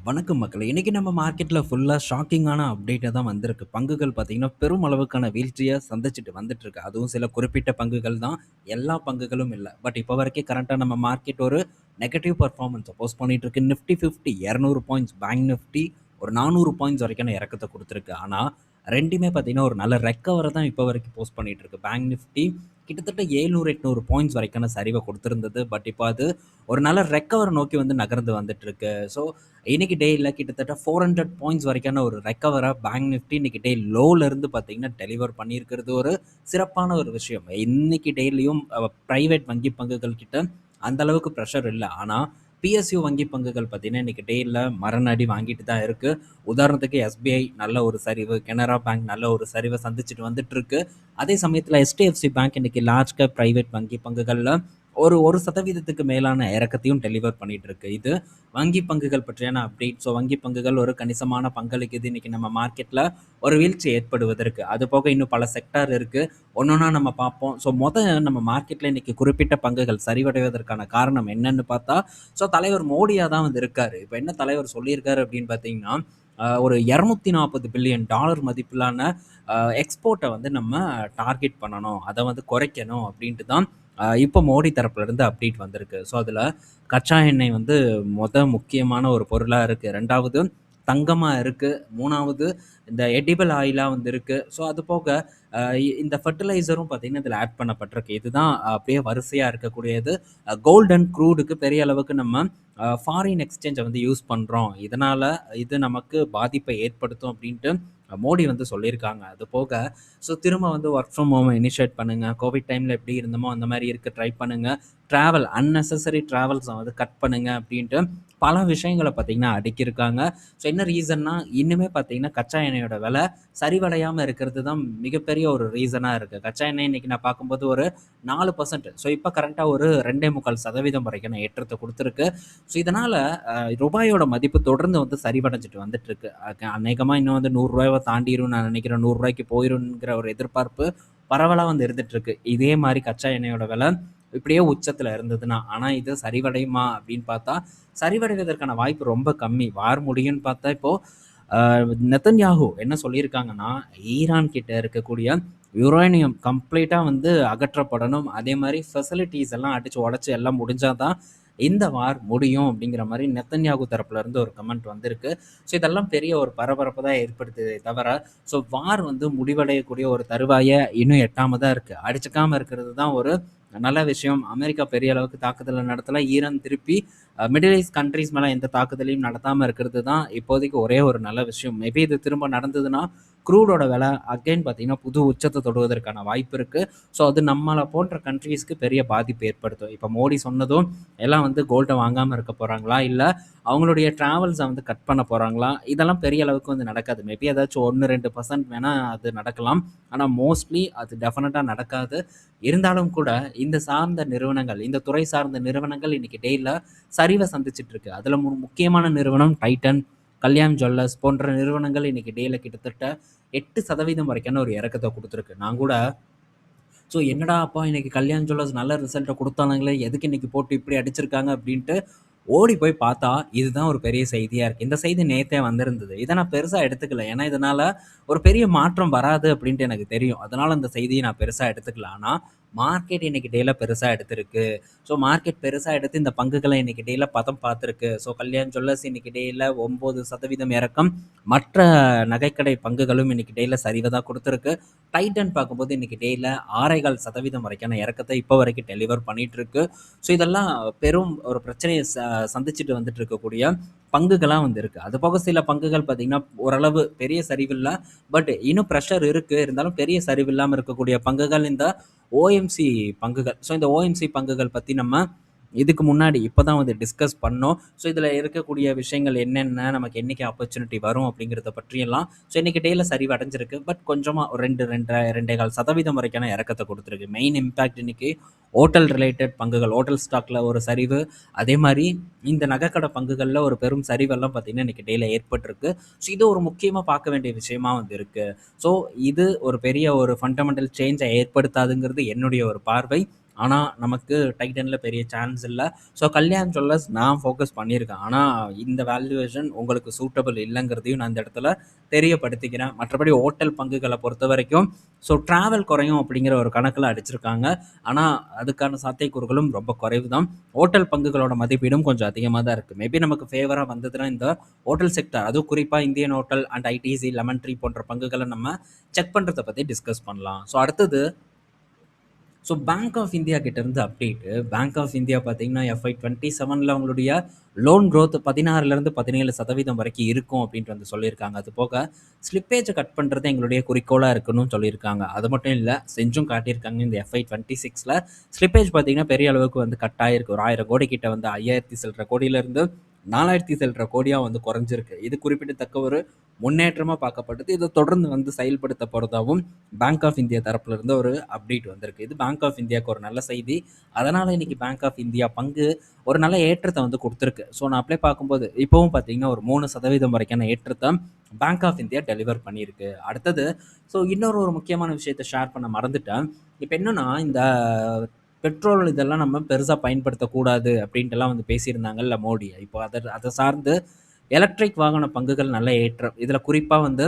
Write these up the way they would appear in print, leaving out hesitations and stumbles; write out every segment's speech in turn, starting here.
வணக்கம் மக்களே. இன்னைக்கு நம்ம மார்க்கெட்ல ஃபுல்லா ஷாக்கிங்கான அப்டேட்டா தான் வந்திருக்கு. பங்குகள் பார்த்தீங்கன்னா, பெரும் அளவுக்கான வீழ்ச்சிய சந்திச்சுட்டு வந்துட்டுருக்கு. அதுவும் சில குறிப்பிட்ட பங்குகள் தான். எல்லா பங்குகளும் இல்ல. பட் இப்போ வரைக்கும் கரண்ட்டா நம்ம மார்க்கெட் ஒரு நெகட்டிவ் பெர்ஃபார்மன்ஸ போஸ்ட் பண்ணிட்டு இருக்கு. நிஃப்டி 50 200 பாயிண்ட்ஸ், பேங்க் நிஃப்டி ஒரு 400 பாயிண்ட்ஸ் வரைக்கான இறக்கத்த குடுத்துருக்கு. ஆனா 2மே பார்த்தீங்கன்னா, ஒரு நல்ல ரெக்கவர தான் இப்போ வரைக்கும் போஸ்ட் பண்ணிட்டு இருக்கு. பேங்க் நிஃப்டி கிட்டத்தட்ட 700, 800 பாயிண்ட்ஸ் வரைக்கான சரிவ குடுத்திருந்தது. பட் இப்போ அது ஒரு நல்ல ரெக்கவர் நோக்கி வந்து நகர்ந்து வந்துட்டு இருக்கு. ஸோ இன்னைக்கு டேயில் கிட்டத்தட்ட 400 பாயிண்ட்ஸ் வரைக்கான ஒரு ரெக்கவராக பேங்க் நிஃப்டி இன்னைக்கு டே லோல இருந்து பார்த்தீங்கன்னா டெலிவர் பண்ணியிருக்கிறது ஒரு சிறப்பான ஒரு விஷயம். இன்னைக்கு டேலையும் பிரைவேட் வங்கி பங்குகள் கிட்ட அந்த அளவுக்கு ப்ரெஷர் இல்லை. ஆனால் பிஎஸ்யூ வங்கி பங்குகள் பார்த்தீங்கன்னா இன்னைக்கு டேயில் மரணடி வாங்கிட்டு தான் இருக்கு. உதாரணத்துக்கு எஸ்பிஐ நல்ல ஒரு சரிவு, கனரா பேங்க் நல்ல ஒரு சரிவை சந்திச்சுட்டு வந்துட்டு இருக்கு. அதே சமயத்தில் எச்டிஎஃப்சி பேங்க் இன்னைக்கு லார்ஜ் கேப் பிரைவேட் வங்கி பங்குகளில் ஒரு 1% மேலான இறக்கத்தையும் டெலிவர் பண்ணிட்டு இருக்கு. இது வங்கி பங்குகள் பற்றியான அப்டேட். ஸோ வங்கி பங்குகள் ஒரு கணிசமான பங்களிக்குது இன்னைக்கு நம்ம மார்க்கெட்டில் ஒரு வீழ்ச்சி ஏற்படுவதற்கு. அது போக இன்னும் பல செக்டார் இருக்குது, ஒன்றொன்னா நம்ம பார்ப்போம். ஸோ நம்ம மார்க்கெட்டில் இன்னைக்கு குறிப்பிட்ட பங்குகள் சரிவடைவதற்கான காரணம் என்னன்னு பார்த்தா, ஸோ தலைவர் மோடியாக தான் வந்து இருக்காரு. இப்போ என்ன தலைவர் சொல்லியிருக்காரு அப்படின்னு பார்த்தீங்கன்னா, ஒரு 240 பில்லியன் டாலர் மதிப்பிலான எக்ஸ்போர்ட்டை வந்து நம்ம டார்கெட் பண்ணணும், அதை வந்து குறைக்கணும் அப்படின்ட்டு தான் இப்போ மோடி தரப்புல இருந்து அப்டேட் வந்திருக்கு. ஸோ அதில் கச்சா எண்ணெய் வந்து முக்கியமான ஒரு பொருளாக இருக்குது. ரெண்டாவது தங்கமாக இருக்குது. மூணாவது இந்த எடிபிள் ஆயிலாக வந்து இருக்குது. ஸோ அது போக இந்த ஃபர்டிலைசரும் பார்த்தீங்கன்னா இதில் ஆட் பண்ணப்பட்டிருக்கு. இதுதான் அப்படியே வரிசையாக இருக்கக்கூடியது. கோல்ட் அண்ட் க்ரூடுக்கு பெரிய அளவுக்கு நம்ம ஃபாரின் எக்ஸ்சேஞ்சை வந்து யூஸ் பண்ணுறோம், இதனால் இது நமக்கு பாதிப்பை ஏற்படுத்தும் அப்படின்ட்டு மோடி வந்து சொல்லியிருக்காங்க. அது போக ஸோ திரும்ப வந்து ஒர்க் ஃப்ரம் ஹோம் இனிஷியேட் பண்ணுங்கள், கோவிட் டைமில் எப்படி இருந்தமோ அந்த மாதிரி இருக்க ட்ரை பண்ணுங்கள், ட்ராவல் அன்னெசரி ட்ராவல்ஸை வந்து கட் பண்ணுங்க அப்படின்ட்டு பல விஷயங்களை பார்த்தீங்கன்னா அடுக்கியிருக்காங்க. ஸோ என்ன ரீசன்னா, இன்னுமே பார்த்தீங்கன்னா கச்சா எண்ணெயோட விலை சரிவடையாமல் இருக்கிறது தான் மிகப்பெரிய ஒரு ரீசனாக இருக்குது. கச்சா எண்ணெய் இன்னைக்கு நான் பார்க்கும்போது ஒரு 4%, ஸோ இப்போ கரண்ட்டாக ஒரு 2.25% வரைக்கும் ஏற்றத்தை கொடுத்துருக்கு. ஸோ இதனால் ரூபாயோட மதிப்பு தொடர்ந்து வந்து சரிவடைஞ்சிட்டு வந்துட்டு இருக்கு. அநேகமாக இன்னும் வந்து 100 ரூபாயை தாண்டிரும் நான் நினைக்கிறேன். 100 ரூபாய்க்கு போயிருங்கிற ஒரு எதிர்பார்ப்பு பரவலாக வந்து இருந்துட்டு இருக்கு. இதே மாதிரி கச்சா எண்ணெயோட விலை இப்படியே உச்சத்தில் இருந்ததுன்னா. ஆனால் இது சரிவடையுமா அப்படின்னு பார்த்தா சரிவடைவதற்கான வாய்ப்பு ரொம்ப கம்மி. வார் முடியும்னு பார்த்தா இப்போது நெத்தன்யாகு என்ன சொல்லியிருக்காங்கன்னா, ஈரான் கிட்ட இருக்கக்கூடிய யுரேனியம் கம்ப்ளீட்டாக வந்து அகற்றப்படணும், அதே மாதிரி ஃபெசிலிட்டிஸ் எல்லாம் அடித்து உடச்சி எல்லாம் முடிஞ்சால் தான் இந்த வார் முடியும் அப்படிங்கிற மாதிரி நெத்தன்யாகு தரப்புல இருந்து ஒரு கமெண்ட் வந்திருக்கு. ஸோ இதெல்லாம் பெரிய ஒரு பரபரப்பு தான் ஏற்படுத்துதே தவிர, ஸோ வார் வந்து முடிவடையக்கூடிய ஒரு தருவாயை இன்னும் எட்டாம தான் இருக்குது. அடிச்சுக்காமல் இருக்கிறது தான் ஒரு நல்ல விஷயம். அமெரிக்கா பெரிய அளவுக்கு தாக்குதலை நடத்தலை. ஈரான் திருப்பி மிடில் ஈஸ்ட் கண்ட்ரீஸ் மேலே எந்த தாக்குதலையும் நடத்தாமல் இருக்கிறது தான் இப்போதைக்கு ஒரே ஒரு நல்ல விஷயம். மேபி இது திரும்ப நடந்ததுன்னா க்ரூடோட விலை அகைன் பார்த்தீங்கன்னா புது உச்சத்தை தொடுவதற்கான வாய்ப்பு இருக்குது. ஸோ அது நம்மளை போன்ற கண்ட்ரீஸ்க்கு பெரிய பாதிப்பு ஏற்படுத்தும். இப்போ மோடி சொன்னதும் எல்லாம் வந்து கோல்டை வாங்காமல் இருக்க போகிறாங்களா, இல்லை அவங்களுடைய ட்ராவல்ஸை வந்து கட் பண்ண போகிறாங்களா, இதெல்லாம் பெரிய அளவுக்கு வந்து நடக்காது. மேபி ஏதாச்சும் 1-2% வேணால் அது நடக்கலாம். ஆனால் மோஸ்ட்லி அது டெஃபினட்டாக நடக்காது. இருந்தாலும் கூட இந்த சார்ந்த நிறுவனங்கள், இந்த துறை சார்ந்த நிறுவனங்கள் இன்னைக்கு டேயில் சரிவை சந்திச்சுட்டு இருக்கு. அதில் முக்கியமான நிறுவனம் டைட்டன், கல்யாண் ஜுவல்லர்ஸ் போன்ற நிறுவனங்கள் இன்னைக்கு டேயில் கிட்டத்தட்ட 8% வரைக்கான ஒரு இறக்கத்தை கொடுத்துருக்கு. நான் கூட ஸோ என்னடா அப்பா இன்னைக்கு கல்யாண் ஜுவல்லர்ஸ் நல்ல ரிசல்ட்டை கொடுத்தானுங்களே, எதுக்கு இன்னைக்கு போட்டு இப்படி அடிச்சிருக்காங்க அப்படின்ட்டு ஓடி போய் பார்த்தா இதுதான் ஒரு பெரிய செய்தியாக இருக்குது. இந்த செய்தி நேற்றே வந்திருந்தது. இதை நான் பெருசாக எடுத்துக்கல. ஏன்னா இதனால் ஒரு பெரிய மாற்றம் வராது அப்படின்ட்டு எனக்கு தெரியும். அதனால் அந்த செய்தியை நான் பெருசாக எடுத்துக்கல. ஆனால் மார்க்கெட் இன்னைக்கு டேயில் பெருசாக எடுத்திருக்கு. ஸோ மார்க்கெட் பெருசாக எடுத்து இந்த பங்குகளை இன்னைக்கு டேயில் பதம் பார்த்துருக்கு. ஸோ கல்யாண் ஜுவல்லர்ஸ் இன்னைக்கு டேயில் 9% இறக்கம். மற்ற நகைக்கடை பங்குகளும் இன்னைக்கு டேயில் சரிவை தான் கொடுத்துருக்கு. டைட்டன் பார்க்கும்போது இன்னைக்கு டேயில் 6.25% வரைக்கான இறக்கத்தை இப்போ வரைக்கும் டெலிவர் பண்ணிட்டு இருக்கு. ஸோ இதெல்லாம் பெரும் ஒரு பிரச்சனையை சந்திச்சுட்டு வந்துட்டு இருக்கக்கூடிய பங்குகளாக வந்து இருக்குது. அது போக சில பங்குகள் பார்த்திங்கன்னா ஓரளவு பெரிய சரிவில்லை, பட் இன்னும் ப்ரெஷர் இருக்குது. இருந்தாலும் பெரிய சரிவில்லாமல் இருக்கக்கூடிய பங்குகள் இந்த ஓஎம்சி பங்குகள். ஸோ இந்த ஓஎம்சி பங்குகள் பற்றி நம்ம இதுக்கு முன்னாடி இப்போ தான் வந்து டிஸ்கஸ் பண்ணோம். ஸோ இதில் இருக்கக்கூடிய விஷயங்கள் என்னென்ன, நமக்கு என்றைக்கு ஆப்பர்ச்சுனிட்டி வரும் அப்படிங்கிறத பற்றியெல்லாம். ஸோ இன்றைக்கி டேயில் சரிவு அடைஞ்சிருக்கு. பட் கொஞ்சமாக ஒரு 2-2.25% வரைக்கான இறக்கத்தை கொடுத்துருக்கு. மெயின் இம்பேக்ட் இன்றைக்கி ஹோட்டல் ரிலேட்டட் பங்குகள், ஹோட்டல் ஸ்டாக்கில் ஒரு சரிவு, அதே மாதிரி இந்த நகைக்கடை பங்குகளில் ஒரு பெரும் சரிவெல்லாம் பார்த்திங்கன்னா இன்றைக்கி டேயில் ஏற்பட்டிருக்கு. ஸோ இது ஒரு முக்கியமாக பார்க்க வேண்டிய விஷயமா வந்து இருக்குது. ஸோ இது ஒரு பெரிய ஒரு ஃபண்டமெண்டல் சேஞ்சை ஏற்படுத்தாதுங்கிறது என்னுடைய ஒரு பார்வை. ஆனால் நமக்கு டைட்டனில் பெரிய சான்ஸ் இல்லை. ஸோ கல்யாண் ஜுவல்லர்ஸ் நான் ஃபோக்கஸ் பண்ணியிருக்கேன். ஆனால் இந்த வேல்யூவேஷன் உங்களுக்கு சூட்டபிள் இல்லைங்கிறதையும் நான் இந்த இடத்துல தெரியப்படுத்திக்கிறேன். மற்றபடி ஹோட்டல் பங்குகளை பொறுத்த வரைக்கும் ஸோ ட்ராவல் குறையும் அப்படிங்கிற ஒரு கணக்கில் அடிச்சிருக்காங்க. ஆனால் அதுக்கான சாத்தியக்கூறுகளும் ரொம்ப குறைவு தான். ஹோட்டல் பங்குகளோட மதிப்பீடும் கொஞ்சம் அதிகமாக தான் இருக்குது. மேபி நமக்கு ஃபேவராக வந்ததுன்னா இந்த ஹோட்டல் செக்டர், அதுவும் குறிப்பாக Indian hotel and ITC, lemon tree போன்ற பங்குகளை நம்ம செக் பண்ணுறதை பற்றி டிஸ்கஸ் பண்ணலாம். ஸோ அடுத்தது ஸோ பேங்க் ஆஃப் இந்தியா கிட்டேருந்து அப்டேட்டு. பேங்க் ஆஃப் இந்தியா பார்த்தீங்கன்னா FY27 அவங்களுடைய லோன் க்ரோத் 16% வரைக்கும் இருக்கும் அப்படின்ட்டு வந்து சொல்லியிருக்காங்க. அது போக ஸ்லிப்பேஜை கட் பண்ணுறது எங்களுடைய குறிக்கோளாக இருக்குன்னு சொல்லியிருக்காங்க. அது மட்டும் இல்லை, செஞ்சும் காட்டியிருக்காங்க. இந்த FY26 ஸ்லிப்பேஜ் பார்த்தீங்கன்னா பெரிய அளவுக்கு வந்து கட் ஆகிருக்கு. ஒரு 1000 கோடி கிட்ட வந்து 5000 சில்லற கோடியிலேருந்து 4000 சில்லற கோடியாக வந்து குறைஞ்சிருக்கு. இது குறிப்பிடத்தக்க ஒரு முன்னேற்றமாக பார்க்கப்பட்டது. இதை தொடர்ந்து வந்து செயல்படுத்த போகிறதாகவும் பேங்க் ஆஃப் இந்தியா தரப்புல இருந்து ஒரு அப்டேட் வந்திருக்கு. இது பேங்க் ஆஃப் இந்தியாவுக்கு ஒரு நல்ல செய்தி. அதனால் இன்னைக்கு பேங்க் ஆஃப் இந்தியா பங்கு ஒரு நல்ல ஏற்றத்தை வந்து கொடுத்துருக்கு. ஸோ நான் அப்படியே பார்க்கும்போது இப்போவும் பார்த்தீங்கன்னா ஒரு 3% வரைக்கான ஏற்றத்தை பேங்க் ஆஃப் இந்தியா டெலிவர் பண்ணியிருக்கு. அடுத்தது ஸோ இன்னொரு ஒரு முக்கியமான விஷயத்தை ஷேர் பண்ண மறந்துட்டேன். இப்போ என்னன்னா இந்த பெட்ரோல் இதெல்லாம் நம்ம பெருசாக பயன்படுத்தக்கூடாது அப்படின்ட்டுலாம் வந்து பேசியிருந்தாங்கல்ல மோடி. இப்போ அதை சார்ந்து எலக்ட்ரிக் வாகன பங்குகள் நல்ல ஏற்றம். இதில் குறிப்பாக வந்து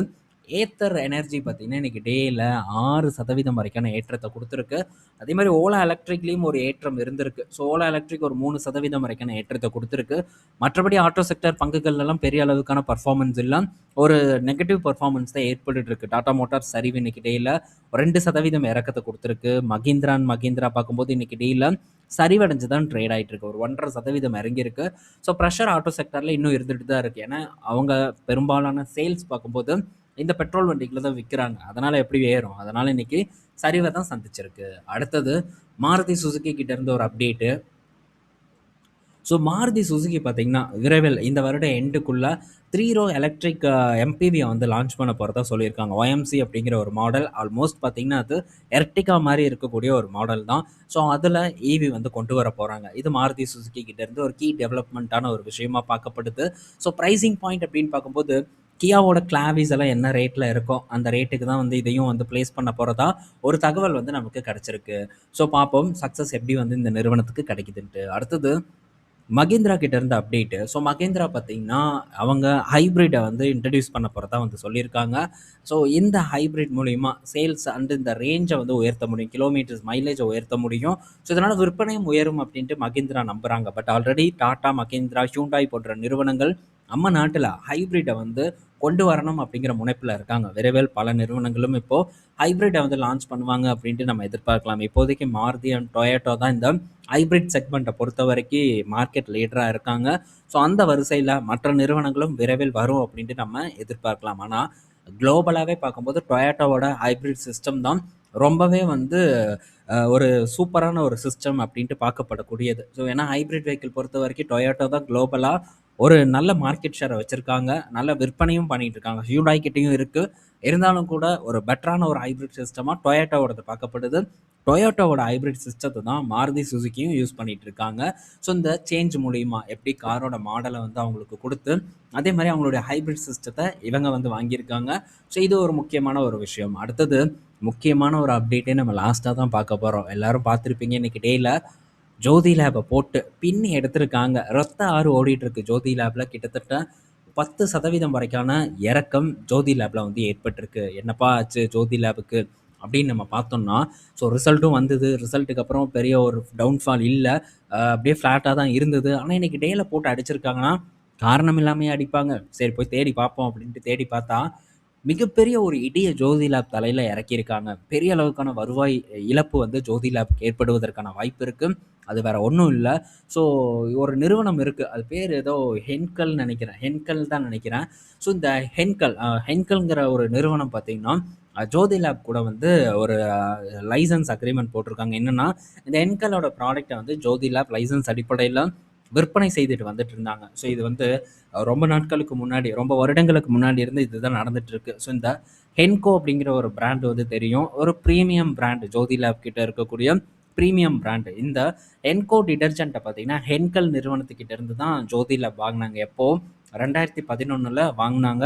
ஏத்தர் எனர்ஜி பார்த்தீங்கன்னா இன்றைக்கி டேயில் 6% வரைக்கான ஏற்றத்தை கொடுத்துருக்கு. அதே மாதிரி ஓலா எலக்ட்ரிக்லேயும் ஒரு ஏற்றம் இருந்திருக்கு. ஸோ ஓலா எலக்ட்ரிக் ஒரு 3% வரைக்கான ஏற்றத்தை கொடுத்துருக்கு. மற்றபடி ஆட்டோ செக்டர் பங்குகள்லாம் பெரிய அளவுக்கான பர்ஃபார்மன்ஸ் இல்லை, ஒரு நெகட்டிவ் பர்ஃபார்மன்ஸ் தான் ஏற்பட்டு இருக்கு. டாடா மோட்டார்ஸ் சரிவு இன்னைக்கு டேயில் 2% இறக்கத்தை கொடுத்துருக்கு. மகேந்திரா பார்க்கும்போது இன்னைக்கு டேயில் சரிவடைஞ்சு தான் ட்ரேட் ஆகிட்டு இருக்கு. ஒரு 1.5% இறங்கியிருக்கு. ஸோ ப்ரெஷர் ஆட்டோ செக்டரில் இன்னும் இருந்துட்டு தான் இருக்குது. ஏன்னா அவங்க பெரும்பாலான சேல்ஸ் பார்க்கும்போது இந்த பெட்ரோல் வண்டிகளை தான் விற்கிறாங்க. அதனால் எப்படி ஏறும்? அதனால் இன்னைக்கு சரிவை தான் சந்திச்சிருக்கு. அடுத்தது மாருதி சுசுகி கிட்ட இருந்து ஒரு அப்டேட்டு. ஸோ மாருதி சுசுகி பார்த்தீங்கன்னா விரைவில் இந்த வருட எண்டுக்குள்ளே 3 ரோ எலக்ட்ரிக் எம்பிவியை வந்து லான்ச் பண்ண போகிறதா சொல்லியிருக்காங்க. OMC அப்படிங்கிற ஒரு மாடல் ஆல்மோஸ்ட் பார்த்தீங்கன்னா அது எர்டிகா மாதிரி இருக்கக்கூடிய ஒரு மாடல் தான். ஸோ அதில் EV வந்து கொண்டு வர போகிறாங்க. இது மாருதி சுசுகி கிட்டேருந்து ஒரு கீ டெவலப்மெண்ட்டான ஒரு விஷயமா பார்க்கப்படுது. ஸோ ப்ரைஸிங் பாயிண்ட் அப்படின்னு பார்க்கும்போது கியாவோட கிளாவிஸ் எல்லாம் என்ன ரேட்டில் இருக்கோ அந்த ரேட்டுக்கு தான் வந்து இதையும் வந்து பிளேஸ் பண்ண போகிறதா ஒரு தகவல் வந்து நமக்கு கிடச்சிருக்கு. ஸோ பார்ப்போம் சக்ஸஸ் எப்படி வந்து இந்த நிறுவனத்துக்கு கிடைக்குதுன்ட்டு. அடுத்தது மகேந்திரா கிட்ட இருந்த அப்டேட்டு. ஸோ மகேந்திரா பார்த்தீங்கன்னா அவங்க ஹைப்ரிட்டை வந்து இன்ட்ரடியூஸ் பண்ண போகிறதா வந்து சொல்லியிருக்காங்க. ஸோ இந்த ஹைப்ரிட் மூலிமா சேல்ஸ் அண்ட் இந்த ரேஞ்சை வந்து உயர்த்த முடியும், கிலோமீட்டர்ஸ் மைலேஜை உயர்த்த முடியும். ஸோ இதனால் விற்பனையும் உயரும் அப்படின்ட்டு மகேந்திரா நம்புகிறாங்க. But already Tata, Mahindra, Hyundai போன்ற நிறுவனங்கள் நம்ம நாட்டில் ஹைப்ரிட்டை வந்து கொண்டு வரணும் அப்படிங்கிற முனைப்பில் இருக்காங்க. விரைவில் பல நிறுவனங்களும் இப்போது ஹைப்ரிட்டை வந்து லான்ச் பண்ணுவாங்க அப்படின்ட்டு நம்ம எதிர்பார்க்கலாம். இப்போதைக்கு மாருதி அண்ட் டொயோட்டோ தான் இந்த ஹைப்ரிட் செக்மெண்ட்டை பொறுத்த வரைக்கும் மார்க்கெட் லீடராக இருக்காங்க. ஸோ அந்த வரிசையில் மற்ற நிறுவனங்களும் விரைவில் வரும் அப்படின்ட்டு நம்ம எதிர்பார்க்கலாம். ஆனால் குளோபலாகவே பார்க்கும்போது டொயோட்டோவோட ஹைப்ரிட் சிஸ்டம் தான் ரொம்பவே வந்து ஒரு சூப்பரான ஒரு சிஸ்டம் அப்படின்ட்டு பார்க்கப்படக்கூடியது. ஸோ ஏன்னா ஹைப்ரிட் வெஹிக்கிள் பொறுத்த வரைக்கும் டொயோட்டோ தான் குளோபலாக ஒரு நல்ல மார்க்கெட் ஷேரை வச்சுருக்காங்க, நல்ல விற்பனையும் பண்ணிகிட்டு இருக்காங்க. ஹியூண்டாய் கிட்டேயும் இருக்குது. இருந்தாலும் கூட ஒரு பெட்டரான ஒரு ஹைப்ரிட் சிஸ்டமாக டொயோட்டோவோடது பார்க்கப்படுது. டொயோட்டோவோட ஹைப்ரிட் சிஸ்டத்தை தான் மாருதி சுசுக்கியும் யூஸ் பண்ணிகிட்டு இருக்காங்க. ஸோ இந்த சேஞ்ச் மூலிமா எப்படி காரோட மாடலை வந்து அவங்களுக்கு கொடுத்து அதே மாதிரி அவங்களுடைய ஹைப்ரிட் சிஸ்டத்தை இவங்க வந்து வாங்கியிருக்காங்க. ஸோ இது ஒரு முக்கியமான ஒரு விஷயம். அடுத்தது முக்கியமான ஒரு அப்டேட்டே நம்ம லாஸ்ட்டாக தான் பார்க்க போகிறோம். எல்லாரும் பார்த்துருப்பீங்க இன்னைக்கு டேயில் ஜோதி லேபை போட்டு பின்னி எடுத்திருக்காங்க. ரத்த ஆறு ஓடிட்டு இருக்கு ஜோதி லேபில். கிட்டத்தட்ட 10% வரைக்கான இறக்கம் ஜோதி லேபில் வந்து ஏற்பட்டிருக்கு. என்னப்பா ஆச்சு ஜோதி லேபுக்கு அப்படின்னு நம்ம பார்த்தோம்னா, ஸோ ரிசல்ட்டும் வந்தது. ரிசல்ட்டுக்கு அப்புறம் பெரிய ஒரு டவுன்ஃபால் இல்லை, அப்படியே ஃப்ளாட்டாக தான் இருந்தது. ஆனால் இன்றைக்கி டேயில் போட்டு அடிச்சிருக்காங்கன்னா காரணம் இல்லாமையே அடிப்பாங்க. சரி போய் தேடி பார்ப்போம் அப்படின்ட்டு தேடி பார்த்தா மிகப்பெரிய ஒரு இடியை ஜோதி லேப் தலையில் இறக்கியிருக்காங்க. பெரிய அளவுக்கான வருவாய் இழப்பு வந்து ஜோதி லேப்க்கு ஏற்படுவதற்கான வாய்ப்பு இருக்குது. அது வேறு ஒன்றும் இல்லை. ஸோ ஒரு நிறுவனம் இருக்குது, அது பேர் ஏதோ ஹென்கல் நினைக்கிறேன், ஹென்கல் தான் நினைக்கிறேன். ஸோ இந்த ஹென்கல்ங்கிற ஒரு நிறுவனம் பார்த்திங்கன்னா ஜோதி லேப் கூட வந்து ஒரு லைசன்ஸ் அக்ரிமெண்ட் போட்டிருக்காங்க. என்னென்னா இந்த ஹென்கலோட ப்ராடக்டை வந்து ஜோதி லேப் லைசன்ஸ் அடிப்படையில் விற்பனை செய்துட்டு வந்துட்டு இருந்தாங்க. ஸோ இது வந்து ரொம்ப நாட்களுக்கு முன்னாடி, ரொம்ப வருடங்களுக்கு முன்னாடி இருந்து இதுதான் நடந்துட்டு இருக்கு. ஸோ இந்த ஹென்கோ அப்படிங்கிற ஒரு பிராண்ட் வந்து தெரியும், ஒரு ப்ரீமியம் பிராண்ட், ஜோதி லேப் கிட்ட இருக்கக்கூடிய ப்ரீமியம் பிராண்டு. இந்த ஹென்கோ டிடர்ஜென்ட்டை பார்த்தீங்கன்னா ஹென்கல் நிறுவனத்துக்கிட்ட இருந்து தான் ஜோதி லேப் வாங்கினாங்க. எப்போ 2011ல் வாங்குனாங்க.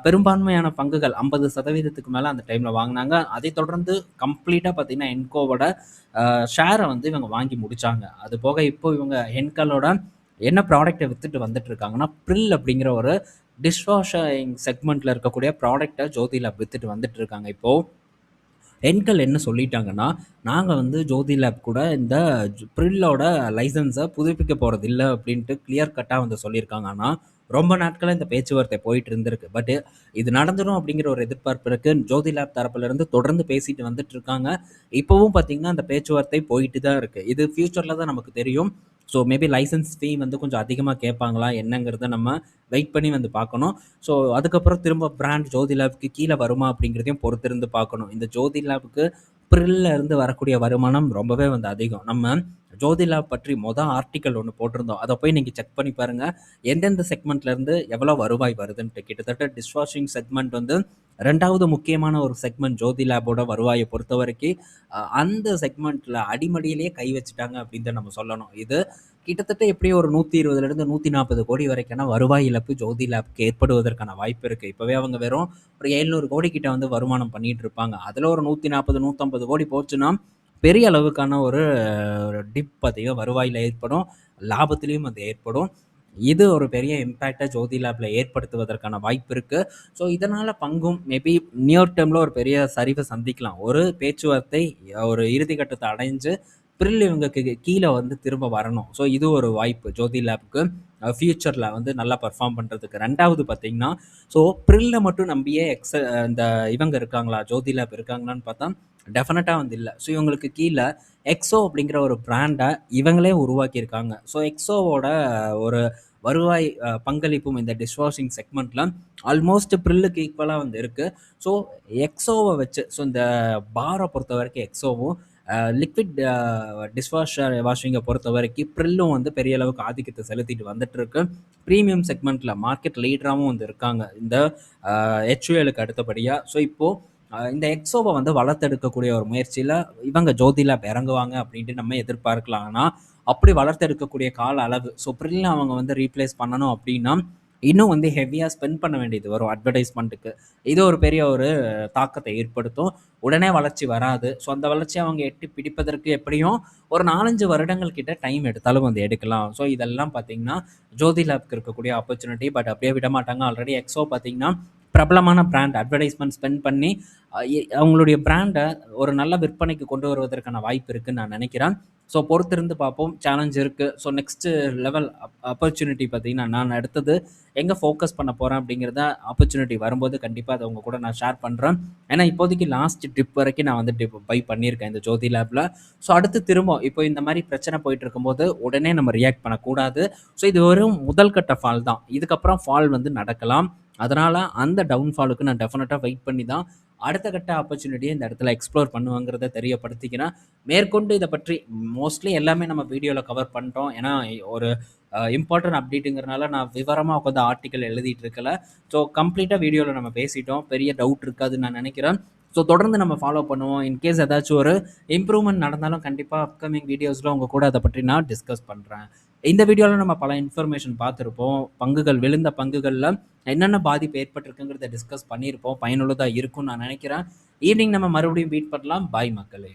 பெரும்பான்மையான பங்குகள் 50% மேல அந்த டைம்ல வாங்குனாங்க. அதைத் தொடர்ந்து கம்ப்ளீட்டா பார்த்தீங்கன்னா, ஹென்கோவோட ஷேர வந்து இவங்க வாங்கி முடிச்சாங்க. அது போக இப்போ இவங்க ஹென்கலோட என்ன ப்ராடக்ட்ட வித்துட்டு வந்துட்டு இருக்காங்கன்னா, ப்ரில் அப்படிங்கிற ஒரு டிஷ்வாஷிங் செக்மெண்ட்ல இருக்கக்கூடிய ப்ராடக்ட்ட ஜோதி லேப் வித்துட்டு வந்துட்டு இருக்காங்க இப்போ. ஹென்கல் என்ன சொல்லிட்டாங்கன்னா, நாங்க வந்து ஜோதி லேப் கூட இந்த ப்ரில்லோட லைசென்ஸ புதுப்பிக்க போறதில்ல அப்படின்ட்டு கிளியர் கட்டா வந்து சொல்லியிருக்காங்க. ஆனா, ரொம்ப நாட்களா இந்த பேச்சுவார்த்தை போயிட்டு இருந்திருக்கு. பட் இது நடந்துரும் அப்படிங்கிற ஒரு எதிர்பார்ப்பு இருக்கு. ஜோதி லேப் தரப்புல இருந்து தொடர்ந்து பேசிட்டு வந்துட்டு இருக்காங்க. இப்பவும் பார்த்தீங்கன்னா, அந்த பேச்சுவார்த்தை போயிட்டு தான் இருக்கு. இது ஃபியூச்சர்ல தான் நமக்கு தெரியும். ஸோ மேபி லைசென்ஸ் ஃபீ வந்து கொஞ்சம் அதிகமா கேட்பாங்களா என்னங்கிறத நம்ம வெயிட் பண்ணி வந்து பார்க்கணும். ஸோ அதுக்கப்புறம் திரும்ப பிராண்ட் ஜோதி லேப்க்கு கீழ வருமா அப்படிங்கிறதையும் பொறுத்திருந்து பார்க்கணும். இந்த ஜோதி லேப்க்கு ப்ரில்ல இருந்து வரக்கூடிய வருமானம் ரொம்பவே வந்து அதிகம். நம்ம ஜோதி லேப் பற்றி ஆர்டிக்கல் ஒண்ணு போட்டிருந்தோம். அத போய் நீங்க செக் பண்ணி பாருங்க. எந்தெந்த செக்மெண்ட்ல இருந்து எவ்வளோ வருவாய் வருதுன்ட்டு. கிட்டத்தட்ட டிஷ் வாஷிங் செக்மெண்ட் வந்து 2வது முக்கியமான ஒரு செக்மெண்ட் ஜோதி லேப்போட வருவாய பொறுத்தவரைக்கும், அந்த செக்மெண்ட்ல அடிமடியிலேயே கை வச்சுட்டாங்க அப்படின்னு தான் நம்ம சொல்லணும். இது கிட்டத்தட்ட எப்படியும் ஒரு 120லிருந்து 140 கோடி வரைக்கான வருவாய் இழப்பு ஜோதி லேப்க்கு ஏற்படுவதற்கான வாய்ப்பு இருக்கு. இப்பவே அவங்க வெறும் ஒரு 700 கோடி கிட்ட வந்து வருமானம் பண்ணிட்டு இருப்பாங்க. அதுல ஒரு 140, 150 கோடி போச்சுன்னா, பெரிய அளவுக்கான ஒரு டிப் பார்த்தீங்கன்னா வருவாயில ஏற்படும். லாபத்திலயும் அது ஏற்படும். இது ஒரு பெரிய இம்பேக்ட்ட ஜோதி லேப்ல ஏற்படுத்துவதற்கான வாய்ப்பு இருக்கு. ஸோ இதனால பங்கும் மேபி நியர் டெர்ம்ல ஒரு பெரிய சரிவை சந்திக்கலாம். ஒரு பேச்சுவார்த்தை ஒரு இறுதி கட்டத்த அடைஞ்சு ப்ரில் இவங்களுக்கு கீழ வந்து திரும்ப வரணும். ஸோ இது ஒரு வாய்ப்பு ஜோதி லேப்க்கு ஃபியூச்சர்ல வந்து நல்லா பெர்ஃபார்ம் பண்றதுக்கு. 2வது பார்த்தீங்கன்னா, ஸோ ப்ரில்ல மட்டும் நம்பியே இந்த இவங்க இருக்காங்களா? ஜோதி லேப் இருக்காங்களான்னு பார்த்தா, டெஃபினட்டா வந்து இல்ல. ஸோ இவங்களுக்கு கீழ எக்ஸோ அப்படிங்கிற ஒரு பிராண்ட இவங்களே உருவாக்கியிருக்காங்க. ஸோ எக்ஸோவோட ஒரு வருவாய் பங்களிப்பும் இந்த டிஷ் வாஷிங் செக்மெண்ட்ல ஆல்மோஸ்ட் ப்ரில்லுக்கு ஈக்குவலா வந்து இருக்கு. ஸோ எக்ஸோவ வச்சு ஸோ இந்த பார பொறுத்தவரைக்கும் எக்ஸோவும் லிக்விட் வாஷிங்கை பொறுத்த வரைக்கும் ப்ரில்லும் வந்து பெரிய அளவுக்கு ஆதிக்கத்தை செலுத்திட்டு வந்துட்டு இருக்கு. ப்ரீமியம் செக்மெண்ட்ல மார்க்கெட் லீடராகவும் வந்து இருக்காங்க இந்த ஹெச்யூஎலுக்கு அடுத்தபடியா. ஸோ இப்போ இந்த எக்ஸோவை வந்து வளர்த்தெடுக்கக்கூடிய ஒரு முயற்சியில இவங்க ஜோதி லேப் இறங்குவாங்க அப்படின்ட்டு நம்ம எதிர்பார்க்கலாம். ஆனா அப்படி வளர்த்தெடுக்கக்கூடிய கால அளவு ஸோ ப்ரில்ல அவங்க வந்து ரீப்ளேஸ் பண்ணணும் அப்படின்னா இன்னும் வந்து ஹெவியா ஸ்பெண்ட் பண்ண வேண்டியது வரும் அட்வர்டைஸ்மெண்ட்டுக்கு. இது ஒரு பெரிய ஒரு தாக்கத்தை ஏற்படுத்தும். உடனே வளர்ச்சி வராது. ஸோ அந்த வளர்ச்சியை அவங்க எட்டி பிடிப்பதற்கு எப்படியும் ஒரு 4-5 வருடங்கள் கிட்ட டைம் எடுத்தாலும் வந்து எடுக்கலாம். ஸோ இதெல்லாம் பார்த்தீங்கன்னா, ஜோதி லேப்க்கு இருக்கக்கூடிய ஆப்பர்ச்சுனிட்டி. பட் அப்படியே விட மாட்டாங்க. ஆல்ரெடி எக்ஸோ பார்த்தீங்கன்னா, பிரபலமான பிராண்ட் அட்வர்டைஸ்மெண்ட் ஸ்பெண்ட் பண்ணி அவங்களுடைய பிராண்டை ஒரு நல்ல விற்பனைக்கு கொண்டு வருவதற்கான வாய்ப்பு இருக்குன்னு நான் நினைக்கிறேன். ஸோ பொறுத்திருந்து பார்ப்போம். சேலஞ்ச் இருக்கு. ஸோ நெக்ஸ்ட் லெவல் ஆப்பர்ச்சுனிட்டி பார்த்தீங்கன்னா, நான் அடுத்தது எங்கே ஃபோக்கஸ் பண்ண போகிறேன் அப்படிங்கிறத ஆப்பர்ச்சுனிட்டி வரும்போது கண்டிப்பாக அதை உங்க கூட நான் ஷேர் பண்ணுறேன். ஏன்னா இப்போதைக்கு லாஸ்ட் டிப் வரைக்கும் நான் வந்து பை பண்ணியிருக்கேன் இந்த ஜோதி லேப்ல. ஸோ அடுத்து திரும்ப இப்போ இந்த மாதிரி பிரச்சனை போயிட்டு இருக்கும்போது உடனே நம்ம ரியாக்ட் பண்ணக்கூடாது. ஸோ இது வெறும் முதல் கட்ட ஃபால் தான். இதுக்கப்புறம் ஃபால் வந்து நடக்கலாம். அதனால அந்த டவுன்ஃபாலுக்கு நான் டெஃபினட்டாக வெயிட் பண்ணி தான் அடுத்த கட்ட ஆப்பர்ச்சுனிட்டியை இந்த இடத்துல எக்ஸ்ப்ளோர் பண்ணுவேங்கிறத தெரியப்படுத்திக்கிறேன். மேற்கொண்டு இதை பற்றி மோஸ்ட்லி எல்லாமே நம்ம வீடியோவில் கவர் பண்ணிட்டோம். ஏன்னா ஒரு இம்பார்ட்டன்ட் அப்டேட்டுங்கிறனால நான் விவரமாக உட்காந்து ஆர்டிக்கல் எழுதிட்டு இருக்கல. ஸோ கம்ப்ளீட்டாக வீடியோவில் நம்ம பேசிட்டோம். பெரிய டவுட் இருக்காதுன்னு நான் நினைக்கிறேன். ஸோ தொடர்ந்து நம்ம ஃபாலோ பண்ணுவோம். இன்கேஸ் ஏதாச்சும் ஒரு இம்ப்ரூவ்மெண்ட் நடந்தாலும் கண்டிப்பாக அப்கமிங் வீடியோஸில் உங்கள் கூட அதை பற்றி நான் டிஸ்கஸ் பண்ணுறேன். இந்த வீடியோவில் நம்ம பல இன்ஃபர்மேஷன் பார்த்துருப்போம். விழுந்த பங்குகளில் என்னென்ன பாதிப்பு ஏற்பட்டிருக்குங்கிறத டிஸ்கஸ் பண்ணியிருப்போம். பயனுள்ளதாக இருக்கும்னு நான் நினைக்கிறேன். ஈவினிங் நம்ம மறுபடியும் மீட் பண்ணலாம். பாய் மக்களே.